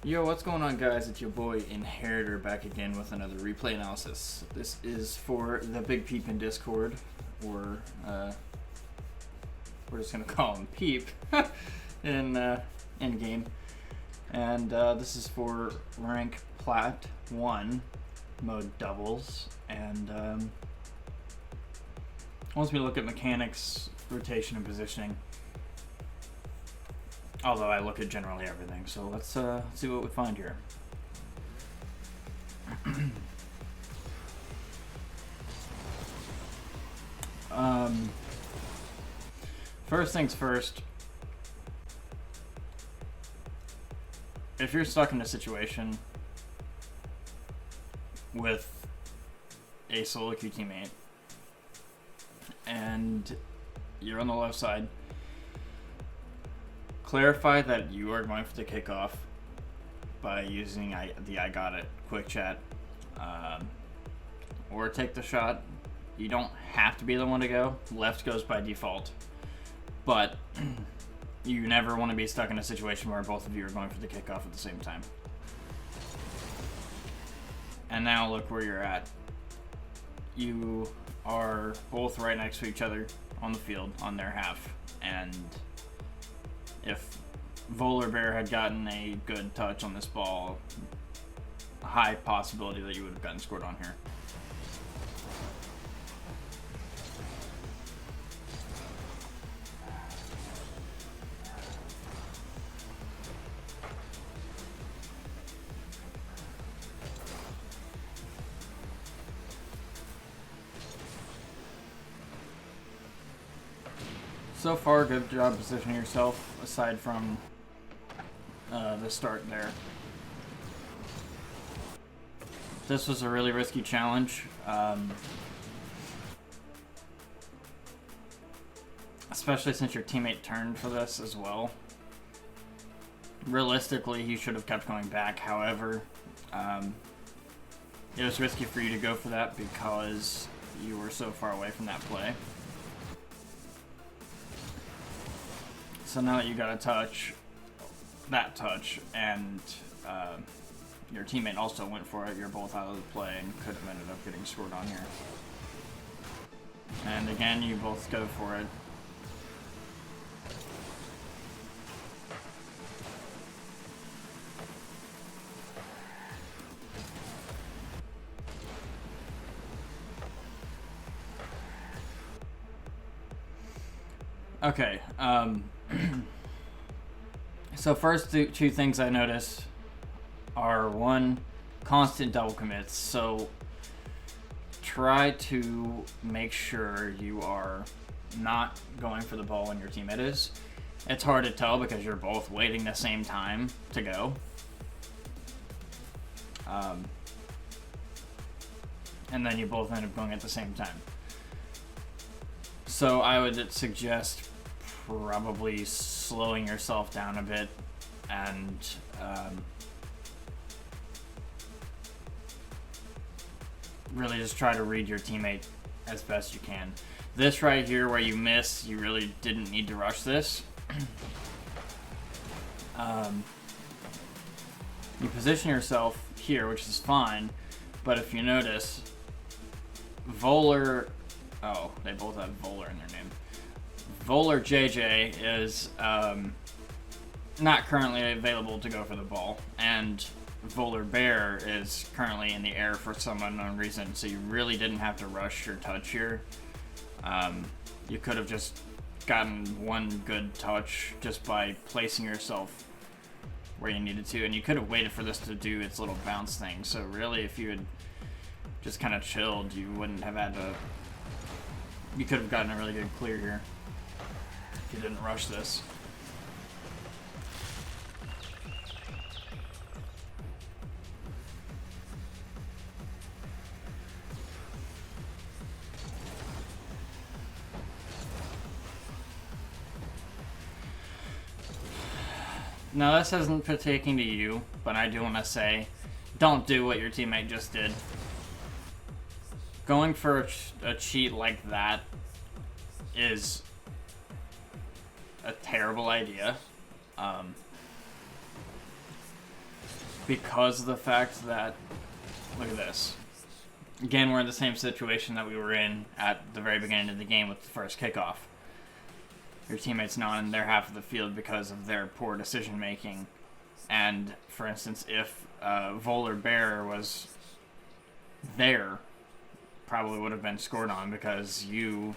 Yo, what's going on, guys? It's your boy Inheritor back again with another replay analysis. This is for the Big Peep in Discord, or we're just gonna call him Peep in game. And this is for rank Plat 1 mode doubles, and wants me to look at mechanics, rotation, and positioning. Although I look at generally everything, so let's see what we find here. First things first, if you're stuck in a situation with a solo queue teammate and you're on the left side, clarify that you are going for the kickoff by using the I got it quick chat, or take the shot. You don't have to be the one to go. Left goes by default, but you never want to be stuck in a situation where both of you are going for the kickoff at the same time. And now look where you're at. You are both right next to each other on the field on their half, and if Volar Bear had gotten a good touch on this ball, a high possibility that you would have gotten scored on here. So far, good job positioning yourself, aside from the start there. This was a really risky challenge, especially since your teammate turned for this as well. Realistically, he should have kept going back. However, it was risky for you to go for that because you were so far away from that play. So now that you got a touch, and your teammate also went for it, you're both out of the play and could have ended up getting scored on here. And again, you both go for it. Okay, so first two things I notice are, one, constant double commits. So try to make sure you are not going for the ball when your teammate is. It's hard to tell because you're both waiting the same time to go. And then you both end up going at the same time. So I would suggest probably slowing yourself down a bit and really just try to read your teammate as best you can. This right here where you miss, you really didn't need to rush this. You position yourself here, which is fine, but if you notice, Volar, oh, they both have Volar in their name. Volar JJ is not currently available to go for the ball, and Volar Bear is currently in the air for some unknown reason, so you really didn't have to rush your touch here. You could have just gotten one good touch just by placing yourself where you needed to, and you could have waited for this to do its little bounce thing. So really, if you had just kind of chilled, you wouldn't have had to, you could have gotten a really good clear here if you didn't rush this. Now, this isn't pertaining to you, but I do want to say, don't do what your teammate just did. Going for a cheat like that is a terrible idea. because of the fact that, look at this. Again, we're in the same situation that we were in at the very beginning of the game with the first kickoff. Your teammate's not in their half of the field because of their poor decision making. And, for instance, if Voller Bear was there, probably would have been scored on because you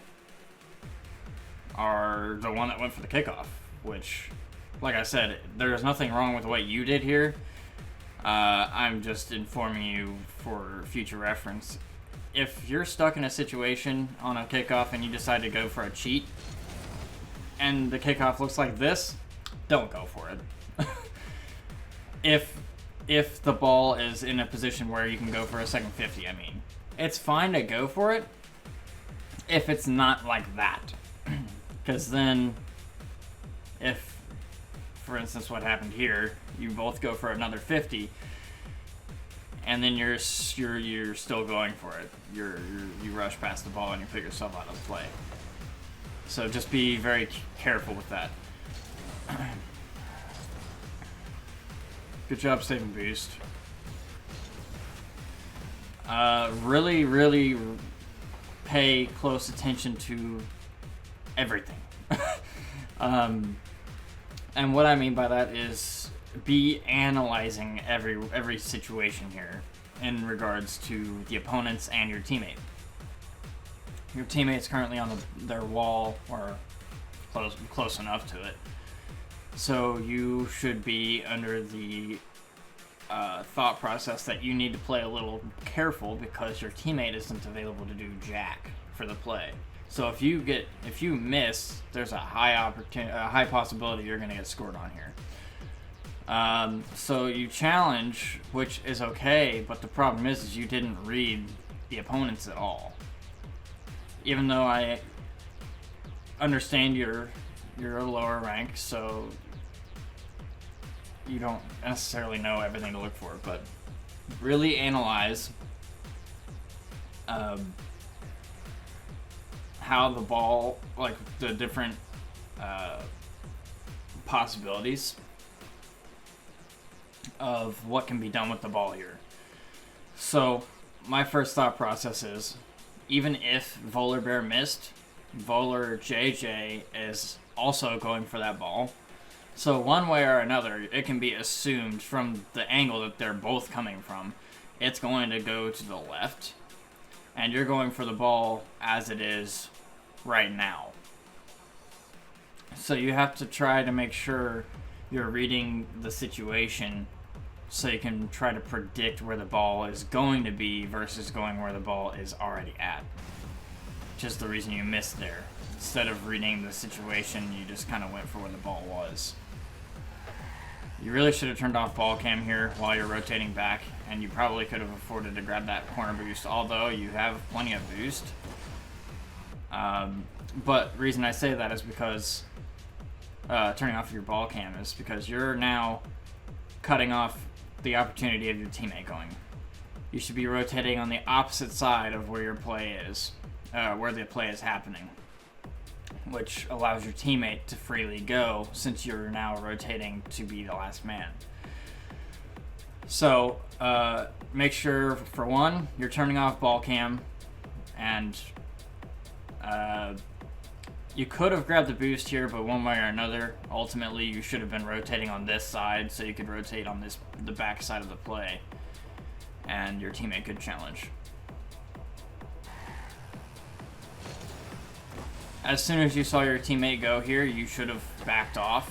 are the one that went for the kickoff, which, like I said, there's nothing wrong with what you did here. I'm just informing you for future reference. If you're stuck in a situation on a kickoff and you decide to go for a cheat, and the kickoff looks like this, don't go for it. If the ball is in a position where you can go for a second 50, I mean, it's fine to go for it if it's not like that. Because then, if, for instance, what happened here, you both go for another 50, and then you're still going for it. You rush past the ball and you put yourself out of play. So just be very careful with that. Good job saving boost. Really, really pay close attention to everything. And what I mean by that is be analyzing every situation here in regards to the opponents and your teammate. Your teammate's currently on their wall or close enough to it. So you should be under the thought process that you need to play a little careful because your teammate isn't available to do jack for the play. So if you miss, there's a high possibility you're going to get scored on here. So you challenge, which is okay, but the problem is you didn't read the opponents at all. Even though I understand you're a lower rank, so you don't necessarily know everything to look for, but really analyze how the ball, like the different possibilities of what can be done with the ball here. So my first thought process is, even if Voller Bear missed, Voller JJ is also going for that ball. So one way or another, it can be assumed from the angle that they're both coming from, it's going to go to the left, and you're going for the ball as it is right now. So you have to try to make sure you're reading the situation so you can try to predict where the ball is going to be versus going where the ball is already at. Just the reason you missed there. Instead of reading the situation, you just kind of went for where the ball was. You really should have turned off ball cam here while you're rotating back, and you probably could have afforded to grab that corner boost, although you have plenty of boost. But the reason I say that is because turning off your ball cam is because you're now cutting off the opportunity of your teammate going. You should be rotating on the opposite side of where your play is, where the play is happening, which allows your teammate to freely go since you're now rotating to be the last man. So make sure, for one, you're turning off ball cam, and you could have grabbed the boost here, but one way or another, ultimately you should have been rotating on this side so you could rotate on the back side of the play, and your teammate could challenge. As soon as you saw your teammate go here, you should have backed off,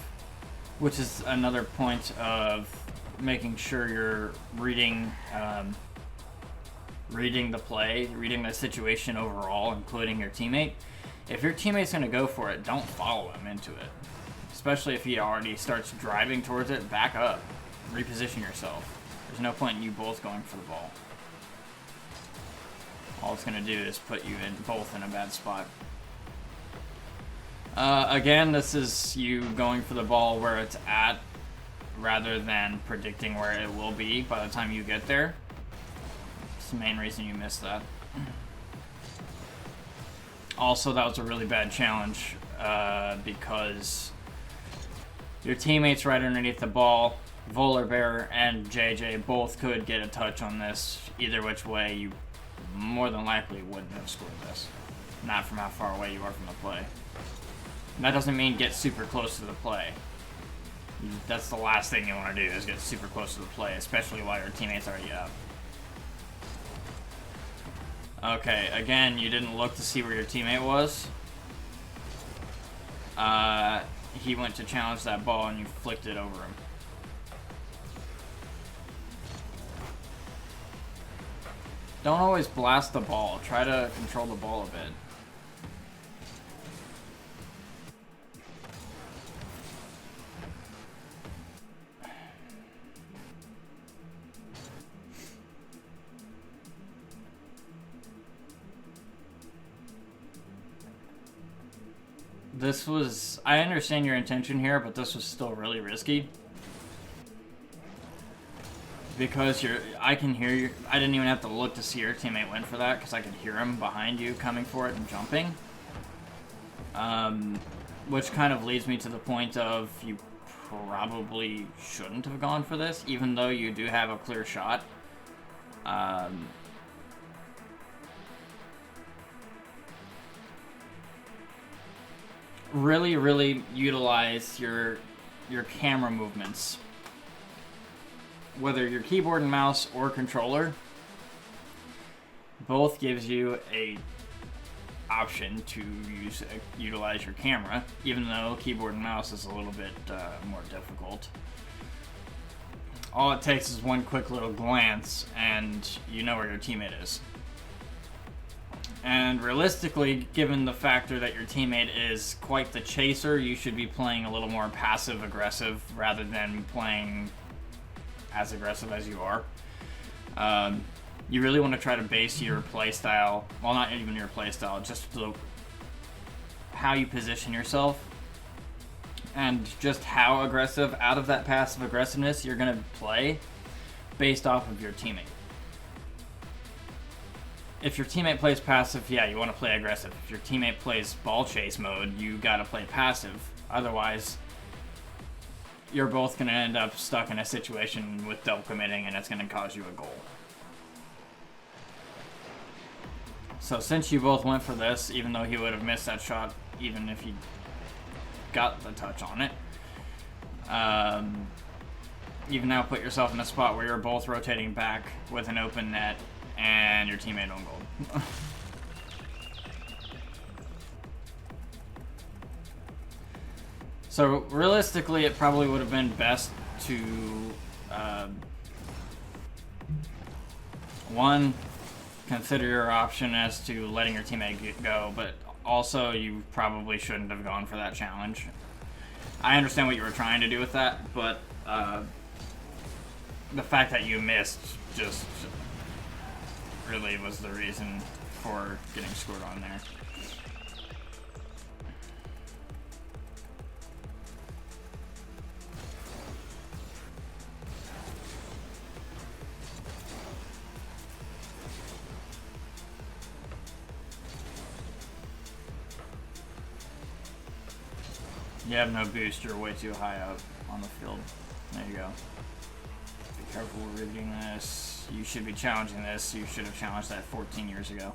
which is another point of making sure you're reading the play, reading the situation overall, including your teammate. If your teammate's going to go for it, don't follow him into it. Especially if he already starts driving towards it, back up. Reposition yourself. There's no point in you both going for the ball. All it's going to do is put you both in a bad spot. Again, this is you going for the ball where it's at rather than predicting where it will be by the time you get there. It's the main reason you missed that. Also, that was a really bad challenge because your teammate's right underneath the ball. Volar Bear and JJ both could get a touch on this. Either which way, you more than likely wouldn't have scored this. Not from how far away you are from the play. And that doesn't mean get super close to the play. That's the last thing you want to do, is get super close to the play, especially while your teammate's already up. Okay, again, you didn't look to see where your teammate was. He went to challenge that ball and you flicked it over him. Don't always blast the ball. Try to control the ball a bit. This was... I understand your intention here, but this was still really risky. Because I can hear you. I didn't even have to look to see your teammate went for that, because I could hear him behind you coming for it and jumping. Which kind of leads me to the point of you probably shouldn't have gone for this, even though you do have a clear shot. Really utilize your camera movements. Whether your keyboard and mouse or controller, both gives you a option to utilize your camera, even though keyboard and mouse is a little bit more difficult. All it takes is one quick little glance and you know where your teammate is. And realistically, given the factor that your teammate is quite the chaser, you should be playing a little more passive-aggressive rather than playing as aggressive as you are. You really want to try to base your playstyle, well, not even your playstyle, just how you position yourself and just how aggressive out of that passive aggressiveness you're going to play based off of your teammate. If your teammate plays passive, yeah, you want to play aggressive. If your teammate plays ball chase mode, you got to play passive. Otherwise, you're both going to end up stuck in a situation with double committing, and it's going to cause you a goal. So since you both went for this, even though he would have missed that shot, even if he got the touch on it, you've now put yourself in a spot where you're both rotating back with an open net, and your teammate on goal. So realistically, it probably would have been best to one, consider your option as to letting your teammate go, but also you probably shouldn't have gone for that challenge. I understand what you were trying to do with that, but the fact that you missed just really was the reason for getting scored on there. You have no boost, you're way too high up on the field. There you go. Be careful reading this. You should be challenging this. You should have challenged that 14 years ago.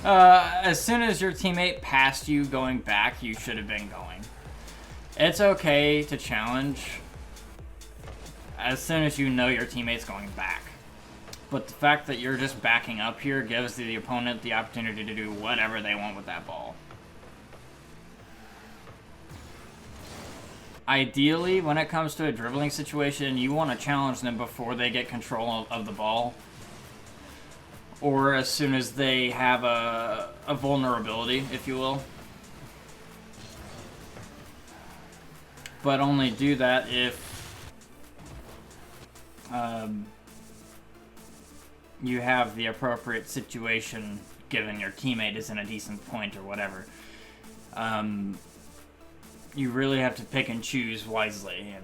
As soon as your teammate passed you going back, you should have been going. It's okay to challenge as soon as you know your teammate's going back. But the fact that you're just backing up here gives the opponent the opportunity to do whatever they want with that ball. Ideally, when it comes to a dribbling situation, you want to challenge them before they get control of the ball. Or as soon as they have a vulnerability, if you will. But only do that if you have the appropriate situation, given your teammate is in a decent point or whatever. You really have to pick and choose wisely,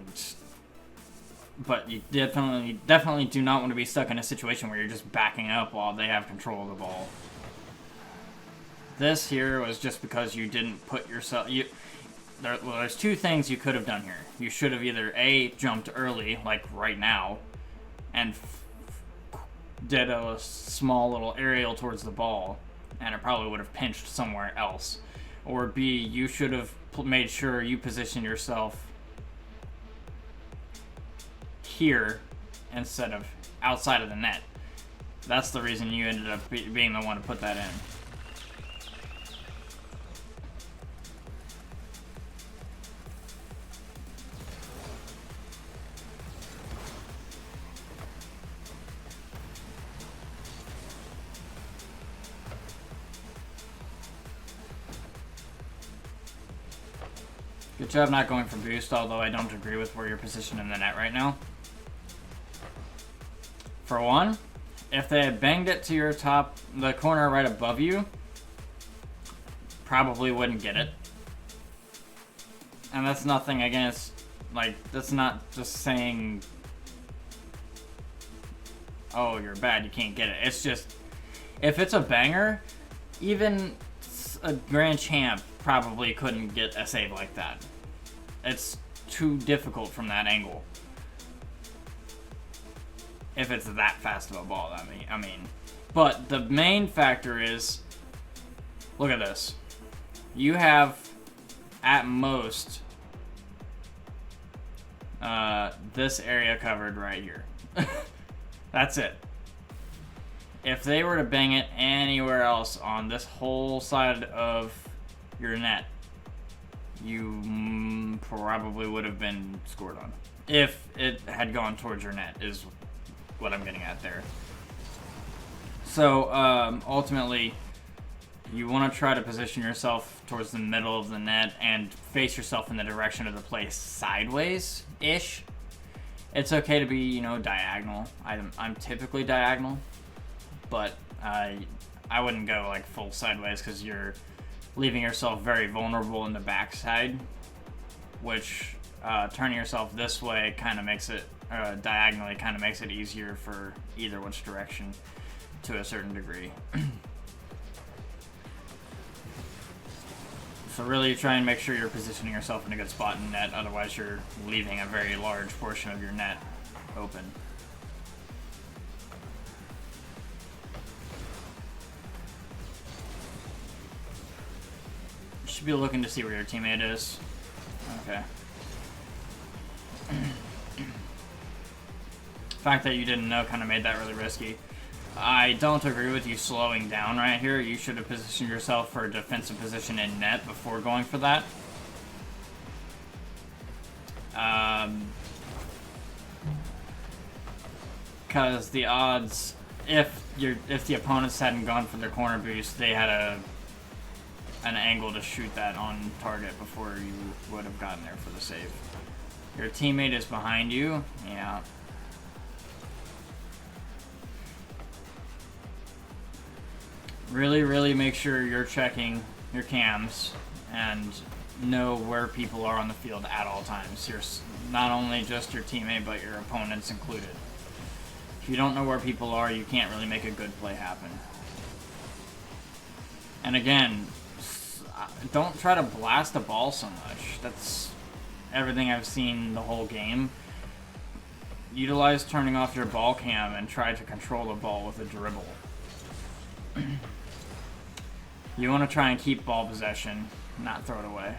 but you definitely do not want to be stuck in a situation where you're just backing up while they have control of the ball. This here was just because you didn't put yourself... there's two things you could have done here. You should have either A, jumped early, like right now, and did a small little aerial towards the ball, and it probably would have pinched somewhere else. Or B, you should have made sure you position yourself here instead of outside of the net. That's the reason you ended up being the one to put that in. Good job not going for boost, although I don't agree with where you're positioned in the net right now. For one, if they had banged it to your top, the corner right above you, probably wouldn't get it. And that's nothing against, like, that's not just saying, oh, you're bad, you can't get it. It's just, if it's a banger, even a grand champ probably couldn't get a save like that. It's too difficult from that angle. If it's that fast of a ball, I mean. But the main factor is, look at this. You have, at most, this area covered right here. That's it. If they were to bang it anywhere else on this whole side of your net, you probably would have been scored on. If it had gone towards your net, is what I'm getting at there. So, ultimately, you want to try to position yourself towards the middle of the net and face yourself in the direction of the play sideways-ish. It's okay to be, you know, diagonal. I'm typically diagonal, but I wouldn't go like full sideways because you're leaving yourself very vulnerable in the backside, which turning yourself this way kind of makes it, diagonally kind of makes it easier for either which direction to a certain degree. So really try and make sure you're positioning yourself in a good spot in net, otherwise you're leaving a very large portion of your net open. You should be looking to see where your teammate is. Okay. The fact that you didn't know kind of made that really risky. I don't agree with you slowing down right here. You should have positioned yourself for a defensive position in net before going for that. Because the odds, if the opponents hadn't gone for their corner boost, they had an angle to shoot that on target before you would have gotten there for the save. Your teammate is behind you. Yeah. Really make sure you're checking your cams and know where people are on the field at all times. You're not only just your teammate, but your opponents included. If you don't know where people are, you can't really make a good play happen. And again, don't try to blast the ball so much. That's everything I've seen the whole game. Utilize turning off your ball cam and try to control the ball with a dribble. You want to try and keep ball possession, not throw it away.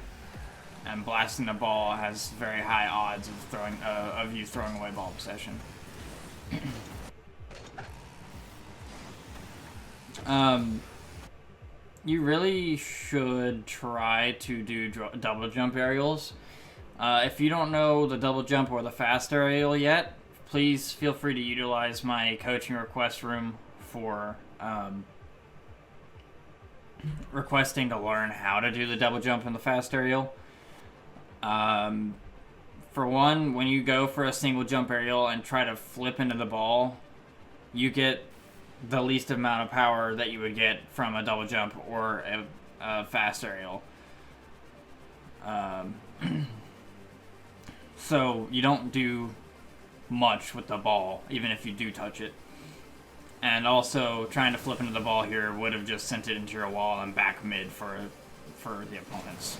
And blasting the ball has very high odds of you throwing away ball possession. You really should try to do double jump aerials. If you don't know the double jump or the fast aerial yet, please feel free to utilize my coaching request room for requesting to learn how to do the double jump and the fast aerial. For one, when you go for a single jump aerial and try to flip into the ball, you get the least amount of power that you would get from a double jump or a fast aerial. So you don't do much with the ball, even if you do touch it. And also, trying to flip into the ball here would have just sent it into your wall and back mid for the opponents.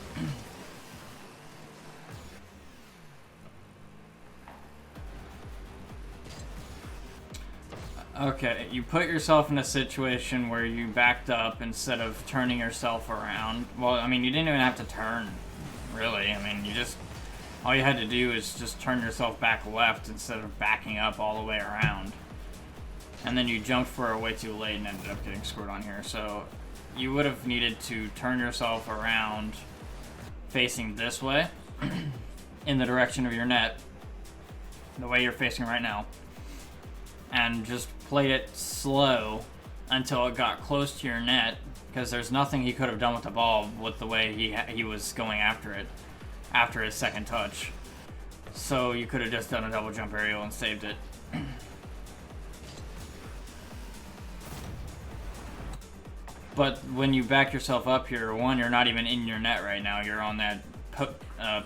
Okay, you put yourself in a situation where you backed up instead of turning yourself around. Well, I mean, you didn't even have to turn, really. I mean, all you had to do is just turn yourself back left instead of backing up all the way around. And then you jumped for it way too late and ended up getting scored on here. So you would have needed to turn yourself around facing this way in the direction of your net, the way you're facing right now, and just played it slow until it got close to your net, because there's nothing he could have done with the ball with the way he was going after it after his second touch. So you could have just done a double jump aerial and saved it. But when you back yourself up here, one, you're not even in your net right now. You're on that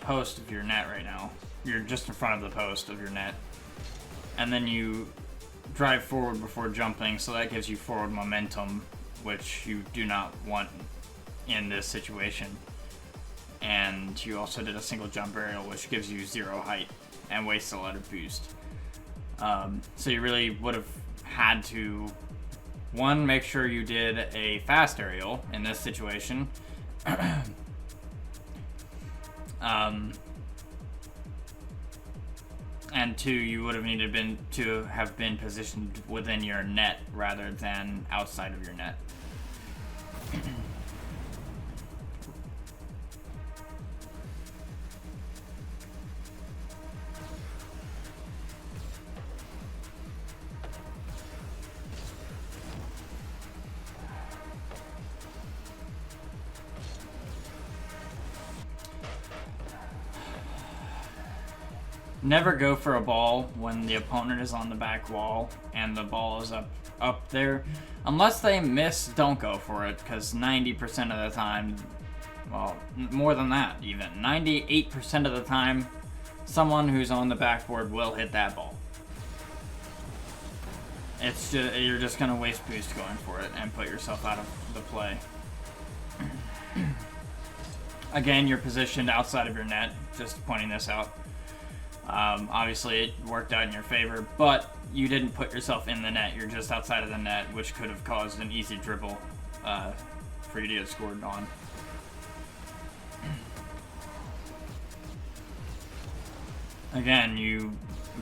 post of your net right now. You're just in front of the post of your net. And then you drive forward before jumping, so that gives you forward momentum, which you do not want in this situation. And you also did a single jump aerial, which gives you 0 height and wastes a lot of boost. So you really would have had to, one, make sure you did a fast aerial in this situation. And two, you would have needed to have been positioned within your net rather than outside of your net. Never go for a ball when the opponent is on the back wall and the ball is up there. Unless they miss, don't go for it, because 90% of the time, well, more than that even, 98% of the time, someone who's on the backboard will hit that ball. It's just, you're just going to waste boost going for it and put yourself out of the play. Again, you're positioned outside of your net, just pointing this out. Obviously, it worked out in your favor, but you didn't put yourself in the net. You're just outside of the net, which could have caused an easy dribble for you to get scored on. Again, you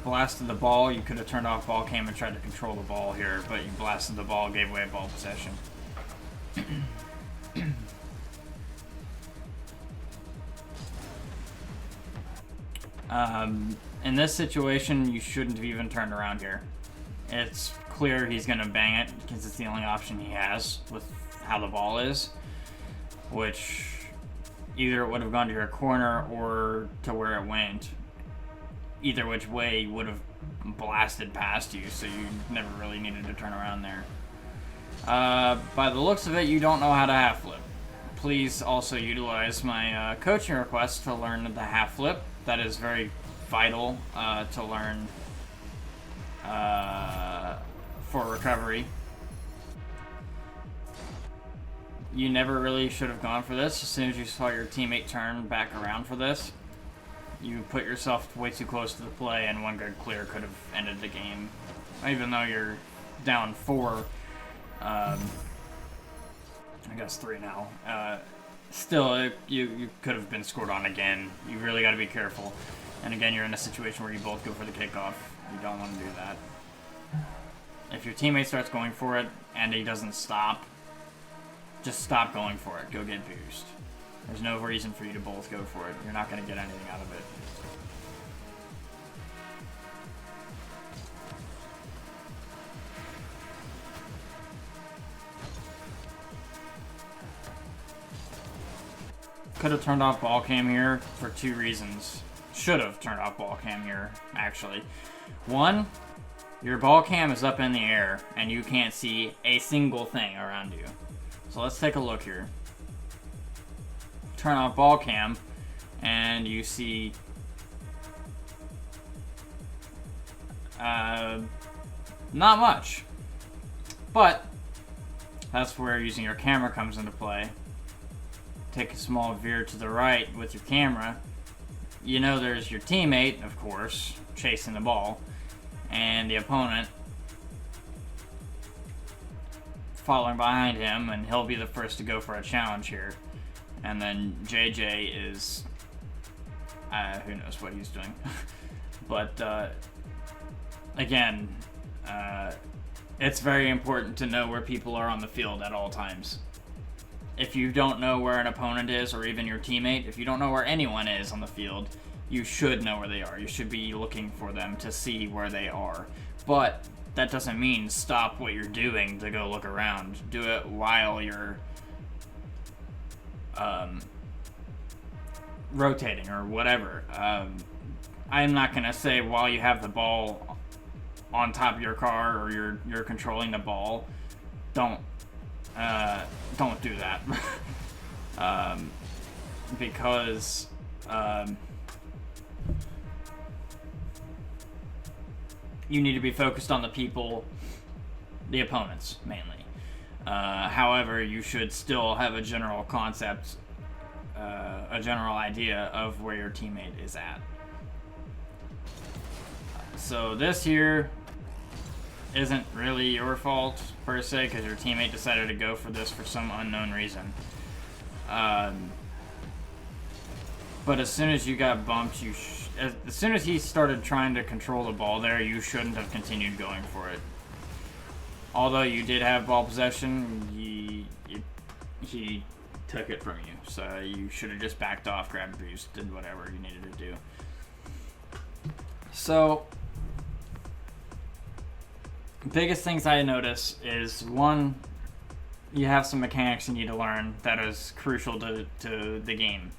blasted the ball. You could have turned off ball cam and tried to control the ball here, but you blasted the ball, gave away ball possession. In this situation, you shouldn't have even turned around here. It's clear he's going to bang it because it's the only option he has with how the ball is, which either it would have gone to your corner or to where it went. Either which way would have blasted past you, so you never really needed to turn around there. By the looks of it, you don't know how to half flip. Please also utilize my coaching request to learn the half flip. That is very vital to learn for recovery. You never really should have gone for this. As soon as you saw your teammate turn back around for this, you put yourself way too close to the play, and one good clear could have ended the game. Even though you're down 4, I guess 3 now. Still, you could have been scored on again. You really got to be careful. And again, you're in a situation where you both go for the kickoff. You don't want to do that. If your teammate starts going for it and he doesn't stop, just stop going for it. Go get boost. There's no reason for you to both go for it. You're not going to get anything out of it. Could have turned off ball cam here for 2 reasons. Should have turned off ball cam here, actually. One, your ball cam is up in the air and you can't see a single thing around you. So let's take a look here. Turn off ball cam and you see not much. But that's where using your camera comes into play. Take a small veer to the right with your camera. You know there's your teammate, of course, chasing the ball, and the opponent following behind him, and he'll be the first to go for a challenge here. And then JJ is, who knows what he's doing. But again, it's very important to know where people are on the field at all times. If you don't know where an opponent is, or even your teammate, if you don't know where anyone is on the field, you should know where they are. You should be looking for them to see where they are. But that doesn't mean stop what you're doing to go look around. Do it while you're rotating or whatever. I'm not going to say while you have the ball on top of your car or you're controlling the ball, don't do that. Because you need to be focused on the people, the opponents mainly. However, you should still have a general concept, a general idea of where your teammate is at. So this here isn't really your fault per se, because your teammate decided to go for this for some unknown reason. But as soon as you got bumped, as soon as he started trying to control the ball there, you shouldn't have continued going for it. Although you did have ball possession, he took it from you. So you should have just backed off, grabbed boost, did whatever you needed to do. So, biggest things I notice is, one, you have some mechanics you need to learn that is crucial to the game.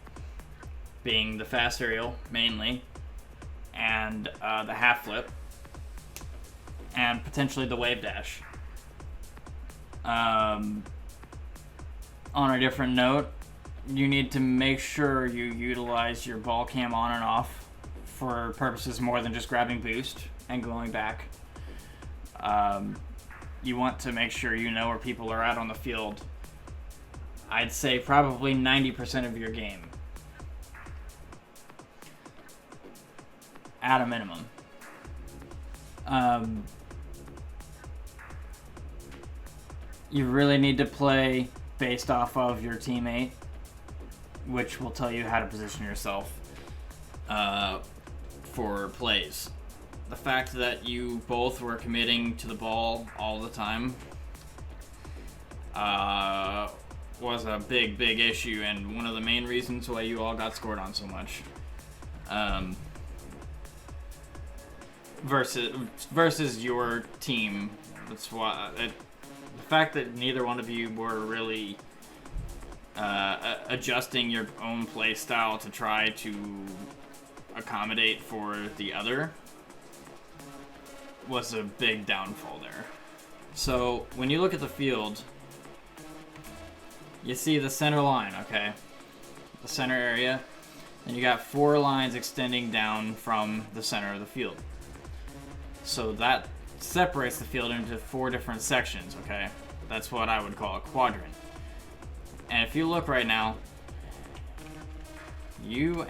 Being the fast aerial, mainly, and the half flip, and potentially the wave dash. On a different note, you need to make sure you utilize your ball cam on and off for purposes more than just grabbing boost and going back. You want to make sure you know where people are at on the field. I'd say probably 90% of your game. At a minimum. You really need to play based off of your teammate, which will tell you how to position yourself for plays. The fact that you both were committing to the ball all the time was a big issue, and one of the main reasons why you all got scored on so much. Versus your team. That's why the fact that neither one of you were really adjusting your own play style to try to accommodate for the other was a big downfall there. So when you look at the field, you see the center line, okay? The center area, and you got 4 lines extending down from the center of the field. So that separates the field into 4 different sections, okay? That's what I would call a quadrant. And if you look right now, what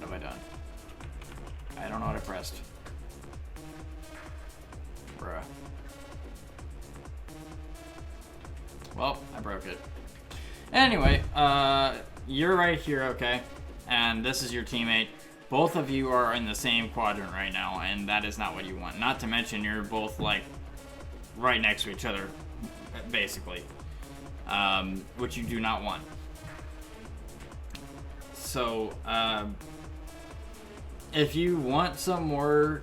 have I done? I don't know what I pressed. Bruh. Well, I broke it. Anyway, you're right here, okay? And this is your teammate. Both of you are in the same quadrant right now, and that is not what you want. Not to mention you're both, like, right next to each other, basically. Which you do not want. So, if you want some more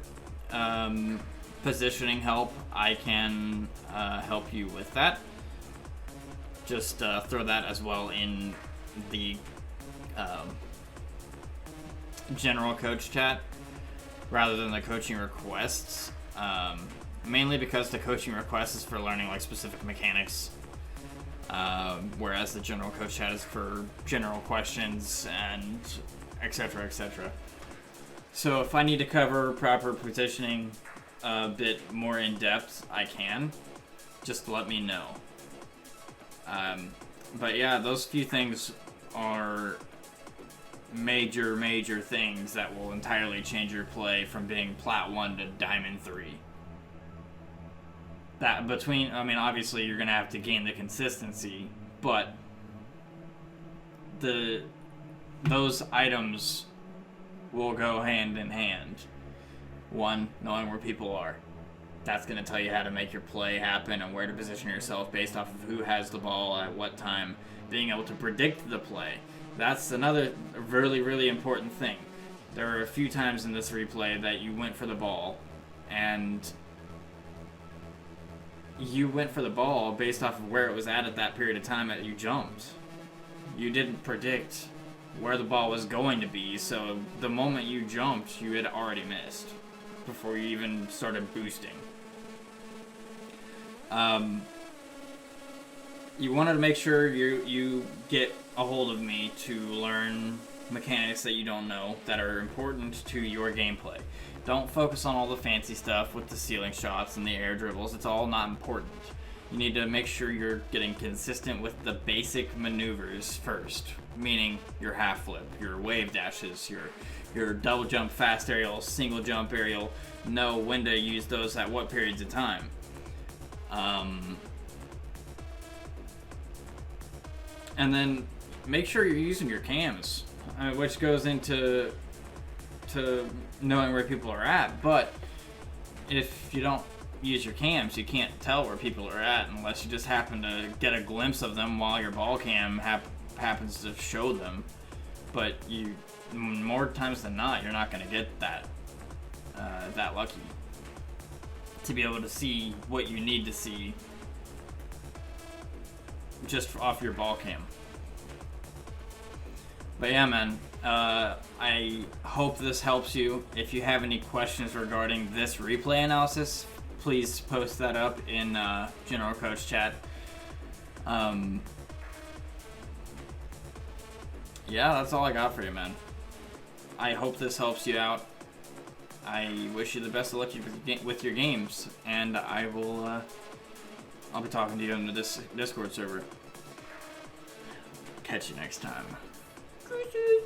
positioning help, I can help you with that. Just throw that as well in the general coach chat rather than the coaching requests. Mainly because the coaching request is for learning like specific mechanics, whereas the general coach chat is for general questions and etc. etc. So if I need to cover proper positioning a bit more in depth, I can. Just let me know. But yeah, those few things are major things that will entirely change your play from being Plat 1 to Diamond 3. that between, I mean, obviously you're going to have to gain the consistency, but those items will go hand in hand. One, knowing where people are. That's going to tell you how to make your play happen and where to position yourself based off of who has the ball at what time. Being able to predict the play. That's another really, really important thing. There were a few times in this replay that you went for the ball, and you went for the ball based off of where it was at that period of time that you jumped. You didn't predict where the ball was going to be, so the moment you jumped, you had already missed before you even started boosting. You wanted to make sure you get a hold of me to learn mechanics that you don't know that are important to your gameplay. Don't focus on all the fancy stuff with the ceiling shots and the air dribbles. It's all not important. You need to make sure you're getting consistent with the basic maneuvers first, meaning your half flip, your wave dashes, your double jump fast aerial, single jump aerial, know when to use those at what periods of time. And then make sure you're using your cams, which goes into knowing where people are at. But if you don't use your cams, you can't tell where people are at unless you just happen to get a glimpse of them while your ball cam happens to show them. But more times than not, you're not going to get that lucky to be able to see what you need to see just off your ball cam. But yeah, man, I hope this helps you. If you have any questions regarding this replay analysis, please post that up in General Coach chat. Yeah, that's all I got for you, man. I hope this helps you out. I wish you the best of luck with your games, and I will. I'll be talking to you on the Discord server. Catch you next time. Cruises.